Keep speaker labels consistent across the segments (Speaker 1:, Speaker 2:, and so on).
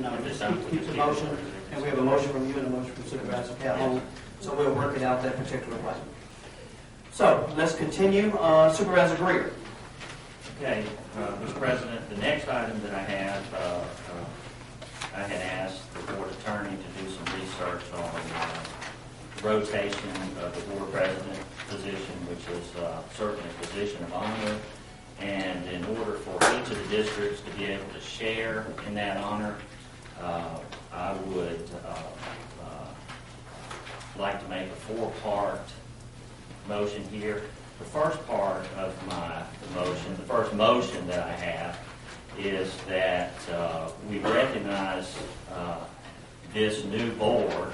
Speaker 1: No, just keep the motion, and we have a motion from you and a motion from Supervisor Calhoun, so we'll work it out that particular way. So, let's continue. Supervisor Greer.
Speaker 2: Okay, Mr. President, the next item that I have, I had asked the board attorney to do some research on rotation of the board president position, which is certainly a position of honor. And in order for each of the districts to be able to share in that honor, I would like to make a four-part motion here. The first part of the first motion that I have is that we recognize this new board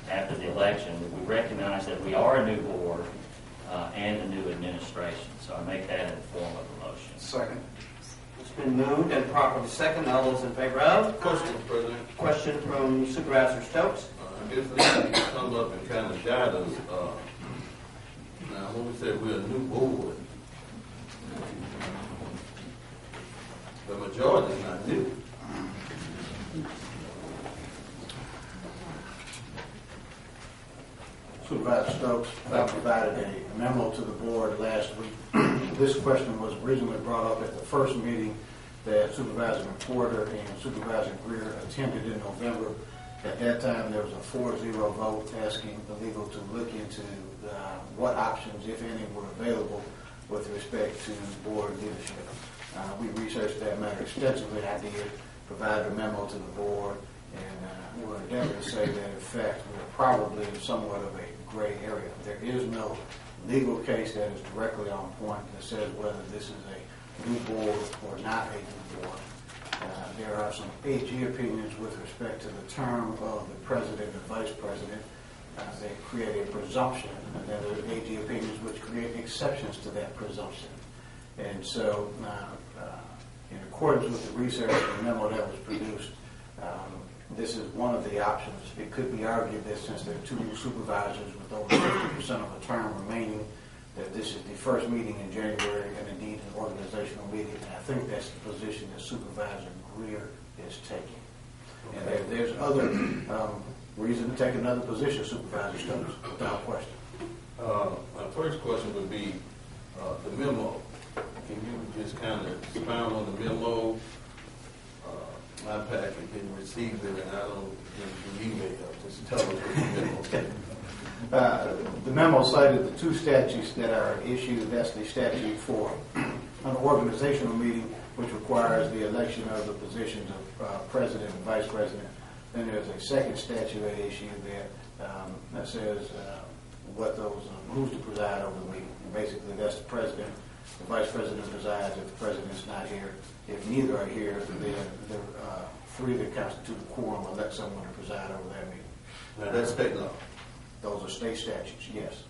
Speaker 2: after the election. We recognize that we are a new board and a new administration. So I make that in the form of a motion.
Speaker 3: Second.
Speaker 1: It's been moved and properly second. All those in favor of?
Speaker 3: Question, President.
Speaker 1: Question from Supervisor Stokes.
Speaker 3: I guess this needs to come up and kind of guide us. Now, when we say we're a new board, the majority is not new.
Speaker 4: Supervisor Stokes, I provided a memo to the board last week. This question was originally brought up at the first meeting that Supervisor McWhorter and Supervisor Greer attended in November. At that time, there was a 4-0 vote asking the legal to look into what options, if any, were available with respect to board leadership. We researched that matter extensively. I did provide a memo to the board, and we're endeavoring to say that, in fact, we're probably in somewhat of a gray area. There is no legal case that is directly on point that says whether this is a new board or not a new board. There are some AG opinions with respect to the term of the president and vice president. They create a presumption, and then there are AG opinions which create exceptions to that presumption. And so, in accordance with the research and the memo that was produced, this is one of the options. It could be argued that since there are two new supervisors with over 50% of a term remaining, that this is the first meeting in January and indeed an organizational meeting. And I think that's the position that Supervisor Greer is taking. And there's other reason to take another position, Supervisor Stokes, without question.
Speaker 3: My first question would be the memo. Can you just kind of expound on the memo? My packet didn't receive it, and I don't get the email. Just tell us what the memo said.
Speaker 4: The memo cited the two statutes that are issued. That's the statute for an organizational meeting, which requires the election of the positions of president and vice president. Then there's a second statute at issue that says who's to preside over the meeting. And basically, that's the president. The vice president presides if the president's not here. If neither are here, then they're free to constitute a quorum or let someone preside over that meeting.
Speaker 3: Now, that's state law.
Speaker 4: Those are state statutes, yes.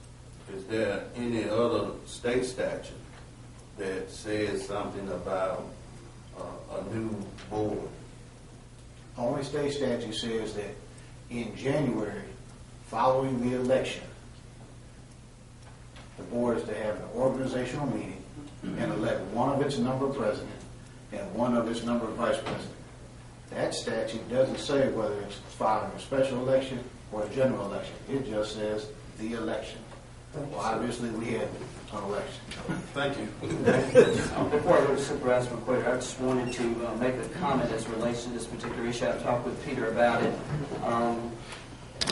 Speaker 3: Is there any other state statute that says something about a new board?
Speaker 4: Only state statute says that in January, following the election, the board is to have an organizational meeting and elect one of its number president and one of its number vice president. That statute doesn't say whether it's following a special election or a general election. It just says the election. Well, obviously, we had an election.
Speaker 3: Thank you.
Speaker 1: Before I go to Supervisor McWhorter, I just wanted to make a comment as relates to this particular issue. I've talked with Peter about it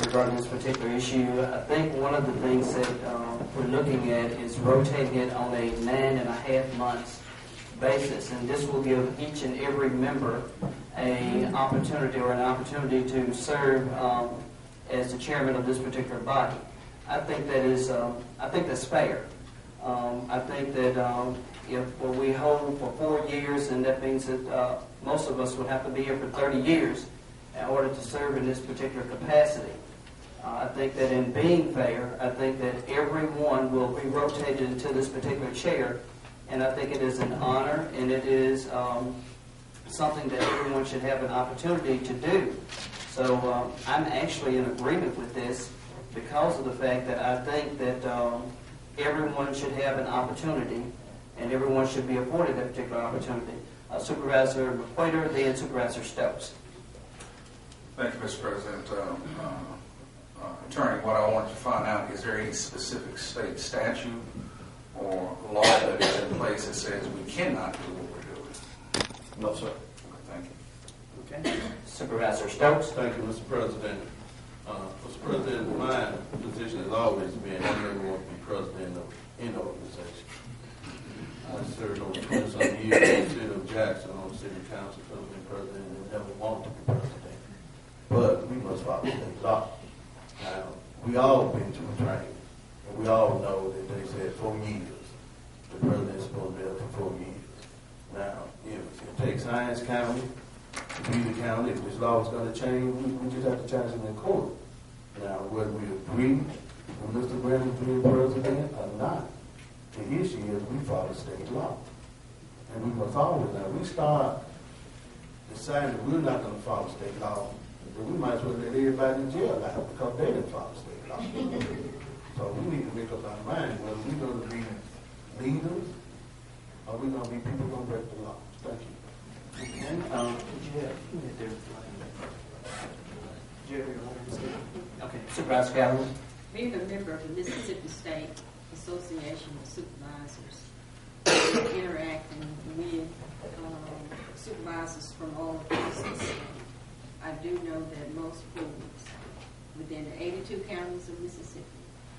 Speaker 1: regarding this particular issue. I think one of the things that we're looking at is rotating it on a 9.5 months basis, and this will give each and every member an opportunity to serve as the chairman of this particular body. I think that is, I think that's fair. I think that if we hold for 4 years, and that means that most of us would have to be here for 30 years in order to serve in this particular capacity. I think that in being fair, I think that everyone will be rotated into this particular chair, and I think it is an honor, and it is something that everyone should have an opportunity to do. So I'm actually in agreement with this because of the fact that I think that everyone should have an opportunity, and everyone should be afforded that particular opportunity. Supervisor McWhorter, then Supervisor Stokes.
Speaker 5: Thank you, Mr. President. Attorney, what I wanted to find out, is there any specific state statute or law that is in place that says we cannot do what we're doing?
Speaker 4: No, sir.
Speaker 5: Thank you.
Speaker 1: Okay. Supervisor Stokes?
Speaker 3: Thank you, Mr. President. Mr. President, my position has always been I never want to be president of any organization. I served over 20-some years in the city of Jackson on the city council, president, and never wanted to be president. But we must follow state law. Now, we all been through training, and we all know that they said 4 years. The president's supposed to be up for 4 years. Now, if it takes Hines County to be the county, if this law is going to change, we just have to change it in court. Now, whether we agree with Mr. Graham being president or not, the issue is we follow state law. And we must always, now, we start deciding that we're not going to follow state law, then we might as well let everybody in jail now because they didn't follow state law. So we need to make up our mind whether we're going to be leaders or we're going to be people who break the law. Thank you.
Speaker 1: Okay, Supervisor Galvin?
Speaker 6: Being a member of the Mississippi State Association of Supervisors, interacting with supervisors from all places, I do know that most boards within the 82 counties of Mississippi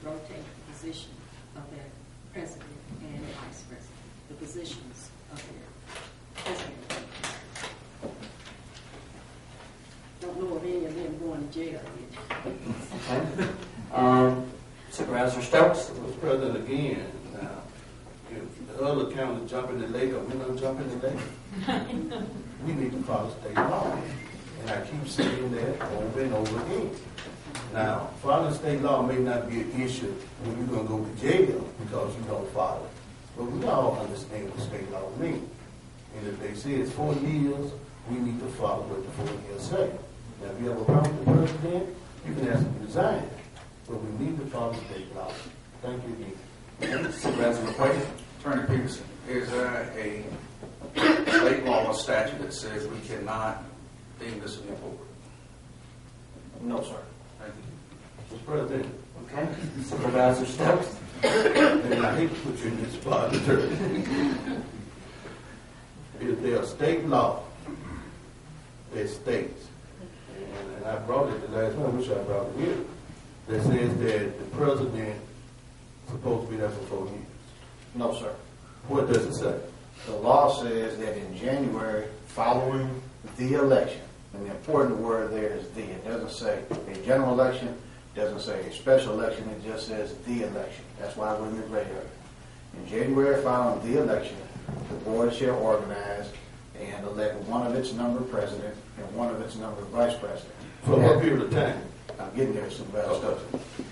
Speaker 6: rotate the position of their president and vice president, the positions of their president. Don't know of any of them going to jail yet.
Speaker 1: Okay. Supervisor Stokes?
Speaker 3: Mr. President, again, now, if the other counties jump in the lake, or we're going to jump in the lake, we need to follow state law. And I keep saying that over and over again. Now, following state law may not be an issue when you're going to go to jail because you don't follow it. But we all understand what state law means. And if they say it's 4 years, we need to follow what the 4 years say. Now, if you have a problem with the president, you can ask him to resign. But we need to follow state law. Thank you again.
Speaker 1: Supervisor McQuaid?
Speaker 5: Attorney Peterson, is there a state law or statute that says we cannot deem this a new board?
Speaker 4: No, sir.
Speaker 5: Thank you.
Speaker 3: Mr. President,
Speaker 1: Okay. Supervisor Stokes?
Speaker 3: and I hate to put you in this spot, attorney. Is there a state law that states, and I brought it the last one, which I brought it here, that says that the president is supposed to be there for 4 years?
Speaker 4: No, sir.
Speaker 3: What does it say?
Speaker 4: The law says that in January following the election, and the important word there is the. It doesn't say a general election, it doesn't say a special election, it just says the election. That's why we're in the gray area. In January following the election, the board shall organize and elect one of its number president and one of its number vice president.
Speaker 3: For what period of time?
Speaker 4: I'm getting there, Supervisor Stokes.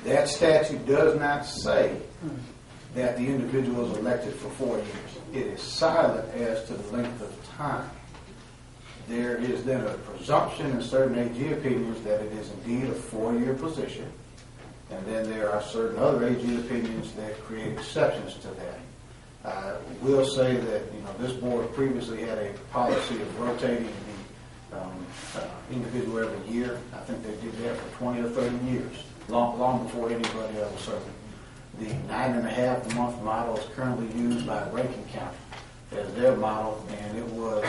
Speaker 4: That statute does not say that the individual is elected for 4 years. It is silent as to the length of time. There is then a presumption in certain AG opinions that it is indeed a 4-year position. And then there are certain other AG opinions that create exceptions to that. I will say that this board previously had a policy of rotating the individual every year. I think they did that for 20 or 30 years, long before anybody else was serving. The 9.5 month model is currently used by Rankin County as their model, and it was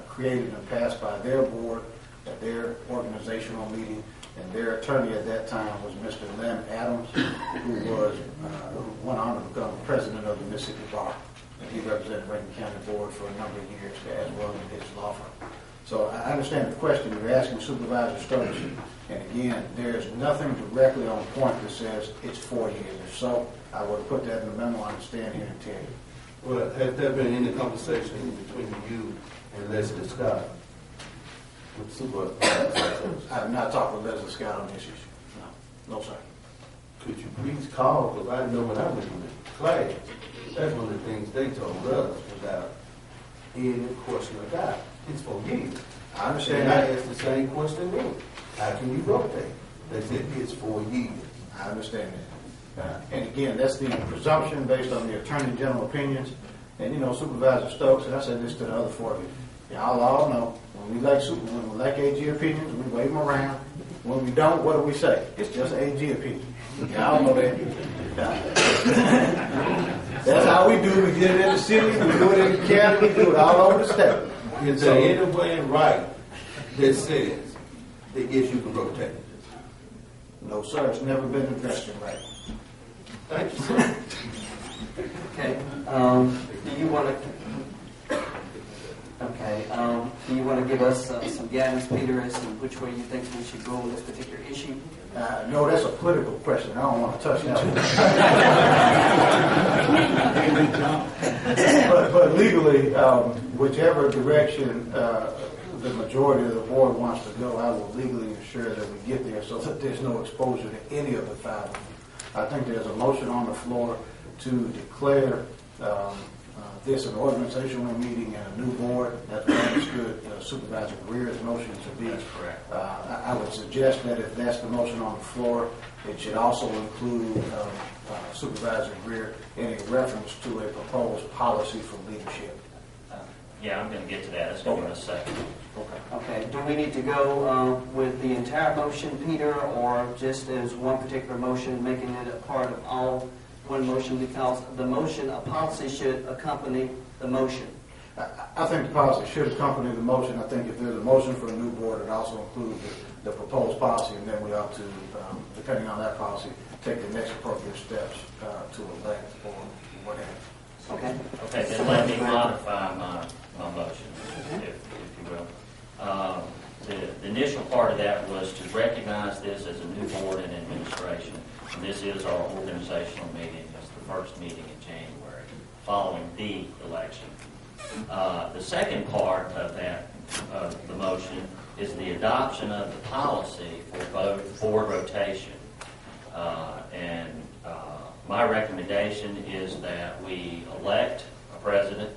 Speaker 4: created and passed by their board at their organizational meeting, and their attorney at that time was Mr. Lem Adams, who went on to become president of the Mississippi Bar. And he represented Rankin County Board for a number of years, as well as his law firm. So I understand the question you're asking, Supervisor Stokes, and again, there's nothing directly on point that says it's 4 years. If so, I would have put that in the memo. I understand here and tell you.
Speaker 3: Well, has there been any conversation between you and Leslie Scott with Supervisor?
Speaker 4: I have not talked with Leslie Scott on this issue. No, sir.
Speaker 3: Could you please call, because I know when I went to the class, that's one of the things they told us without any question of doubt. It's 4 years.
Speaker 4: I understand
Speaker 3: And I
Speaker 4: that.
Speaker 3: asked the same question then. How can you rotate? They said it's 4 years.
Speaker 4: I understand that. And again, that's the presumption based on the Attorney General opinions. And Supervisor Stokes, and I said this to the other 4 of you, Y'all all know, when we like AG opinions, we wave them around. When we don't, what do we say? It's just AG opinion. Y'all know that. That's how we do. We get it in the city, we do it in the county, we do it all over the state.
Speaker 3: Is there any way in right that says the issue can rotate?
Speaker 4: No, sir, it's never been addressed in writing.
Speaker 3: Thank you, sir.
Speaker 1: Okay, do you want to, do you want to give us some guidance, Peter, as to which way you think we should go on this particular issue?
Speaker 4: No, that's a political question. I don't want to touch that one. but legally, whichever direction the majority of the board wants to go, I will legally ensure that we get there so that there's no exposure to any of the five of them. I think there's a motion on the floor to declare this an organizational meeting and a new board. That's what I understood Supervisor Greer's motion to be.
Speaker 2: That's correct.
Speaker 4: I would suggest that if that's the motion on the floor, it should also include Supervisor Greer any reference to a proposed policy for leadership.
Speaker 2: Yeah, I'm going to get to that. It's going to be in a second.
Speaker 1: Okay, do we need to go with the entire motion, Peter, or just as one particular motion, making it a part of all one motion, because the motion, a policy should accompany the motion?
Speaker 4: I think the policy should accompany the motion. I think if there's a motion for a new board, it also includes the proposed policy, and then we ought to, depending on that policy, take the next appropriate steps to elect or what have you.
Speaker 1: Okay.
Speaker 2: Okay, then let me modify my motion, if you will. The initial part of that was to recognize this as a new board and administration. And this is our organizational meeting. It's the first meeting in January, following the election. The second part of that, the motion, is the adoption of the policy for board rotation. My recommendation is that we elect a president,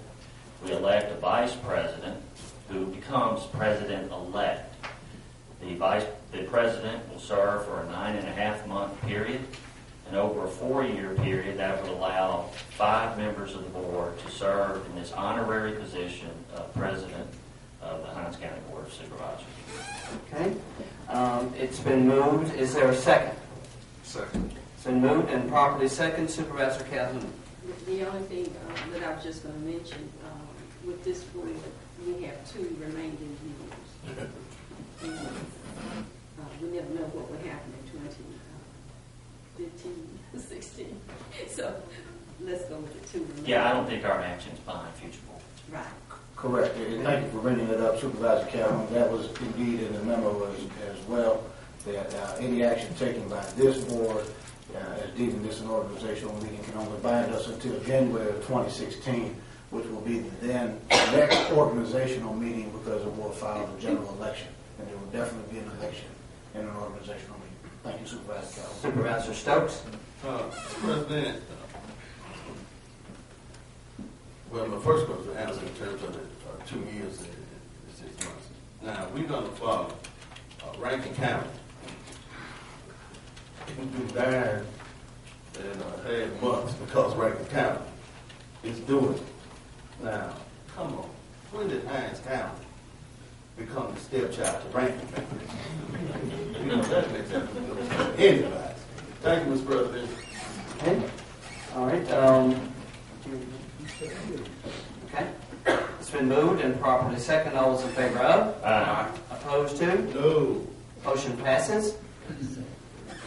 Speaker 2: we elect a vice president who becomes president-elect. The president will serve for a 9.5-month period, and over a 4-year period, that would allow 5 members of the board to serve in this honorary position of president of the Hinds County Board of Supervisors.
Speaker 1: Okay. It's been moved. Is there a second?
Speaker 5: Second.
Speaker 1: It's been moved and properly second. Supervisor Calhoun.
Speaker 6: The only thing that I was just going to mention, with this board, we have 2 remaining years. And we never know what will happen in 2015, 16. So let's go with the 2 remaining.
Speaker 2: Yeah, I don't think our actions bind future boards.
Speaker 6: Right.
Speaker 4: Correct. And thank you for bringing that up, Supervisor Calhoun. That was indeed in the memo as well, that any action taken by this board, as deeming this an organizational meeting, can only bind us until January of 2016, which will be the then next organizational meeting, because it will follow the general election. And there will definitely be an election in an organizational meeting. Thank you, Supervisor Calhoun.
Speaker 1: Supervisor Stokes.
Speaker 3: President, well, my first question to answer in terms of the 2 years and 6 months. Now, we're going to follow Rankin County. We've been dying in a half months because Rankin County is doing it. Now, come on. When did Hinds County become the stepchild to Rankin County? You know, that makes sense to anybody. Thank you, Mr. President.
Speaker 1: Okay. All right. Okay. It's been moved and properly second. All those in favor of?
Speaker 2: Aye.
Speaker 1: Opposed to?
Speaker 3: No.
Speaker 1: Motion passes.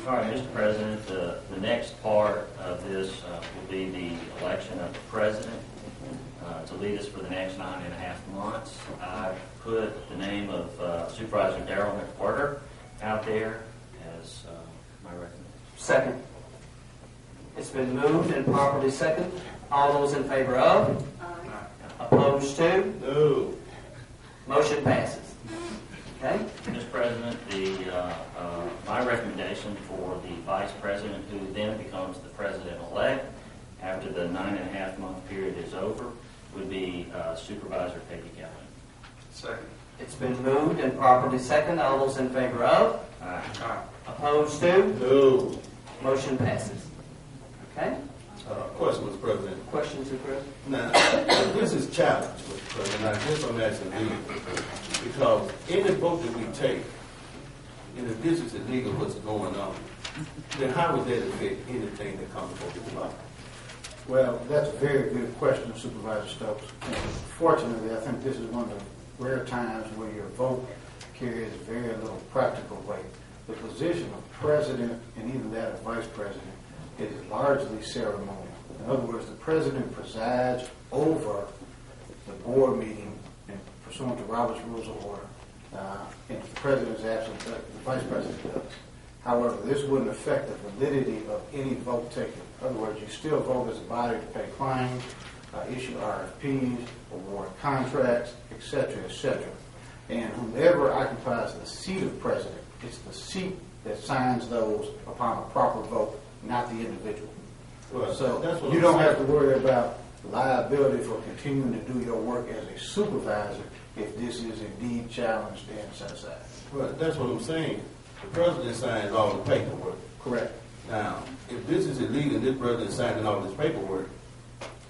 Speaker 2: All right, Mr. President, the next part of this will be the election of the president to lead us for the next 9.5 months. I put the name of Supervisor Darrell McWhirter out there as my recommendation.
Speaker 1: Second. It's been moved and properly second. All those in favor of? Opposed to?
Speaker 3: No.
Speaker 1: Motion passes. Okay.
Speaker 2: Mr. President, my recommendation for the vice president, who then becomes the president-elect after the 9.5-month period is over, would be Supervisor Peggy Calhoun.
Speaker 5: Second.
Speaker 1: It's been moved and properly second. All those in favor of?
Speaker 2: Aye.
Speaker 1: Opposed to?
Speaker 3: No.
Speaker 1: Motion passes. Okay.
Speaker 3: Question, Mr. President.
Speaker 1: Questions, Mr. President?
Speaker 3: Now, this is challenge, Mr. President. I guess I'm asking legal. Because any vote that we take, and if this is illegal, what's going on, then how would that affect anything that comes before the body?
Speaker 4: Well, that's a very good question, Supervisor Stokes. And fortunately, I think this is one of the rare times where your vote carries very little practical weight. The position of president and even that of vice president is largely ceremonial. In other words, the president presides over the board meeting and pursuant to Robert's Rules of Order. And if the president is absent, the vice president does. However, this wouldn't affect the validity of any vote taken. In other words, you still vote as a body to pay claims, issue RFPs, award contracts, etc., etc. And whoever occupies the seat of president, it's the seat that signs those upon a proper vote, not the individual.
Speaker 3: Well,
Speaker 4: So
Speaker 3: that's what
Speaker 4: you
Speaker 3: I'm
Speaker 4: don't
Speaker 3: saying.
Speaker 4: have to worry about liability for continuing to do your work as a supervisor if this is indeed challenged and set aside.
Speaker 3: Well, that's what I'm saying. The president signs all the paperwork.
Speaker 4: Correct.
Speaker 3: Now, if this is illegal and this president is signing all this paperwork,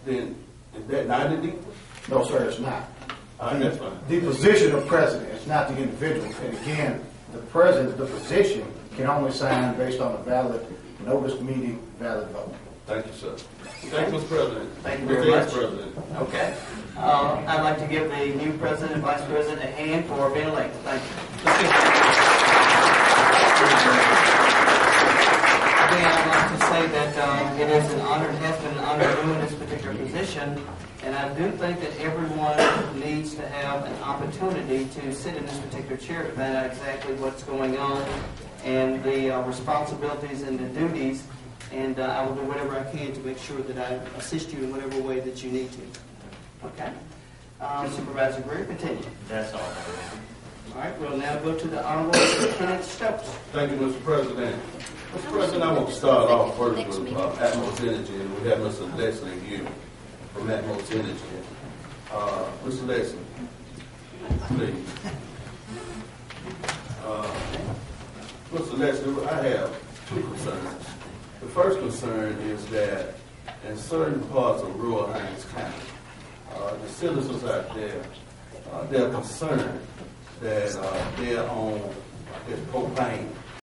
Speaker 3: then is that not illegal?
Speaker 4: No, sir, it's not.
Speaker 3: That's fine.
Speaker 4: The position of president, it's not the individual. And again, the president, the position, can only sign based on a valid notice meeting, valid vote.
Speaker 3: Thank you, sir. Thank you, Mr. President.
Speaker 1: Thank you very
Speaker 3: Mr.
Speaker 1: much.
Speaker 3: Ex-President.
Speaker 1: Okay. I'd like to give the new president and vice president a hand for being elected. Thank you. Again, I'd like to say that it is an honor, it has been an honor doing this particular position, and I do think that everyone needs to have an opportunity to sit in this particular chair to find out exactly what's going on and the responsibilities and the duties, and I will do whatever I can to make sure that I assist you in whatever way that you need to. Okay? Supervisor Greer, continue.
Speaker 2: That's all.
Speaker 1: All right, we'll now go to the Honorable Kenneth Stokes.
Speaker 3: Thank you, Mr. President. Mr. President, I want to start off first with Atmos Energy, and we have Mr. Leslie here from Atmos Energy. Mr. Leslie, please. Mr. Leslie, I have two concerns. The first concern is that in certain parts of rural Hinds County, the citizens out there, they're concerned that they're on this propane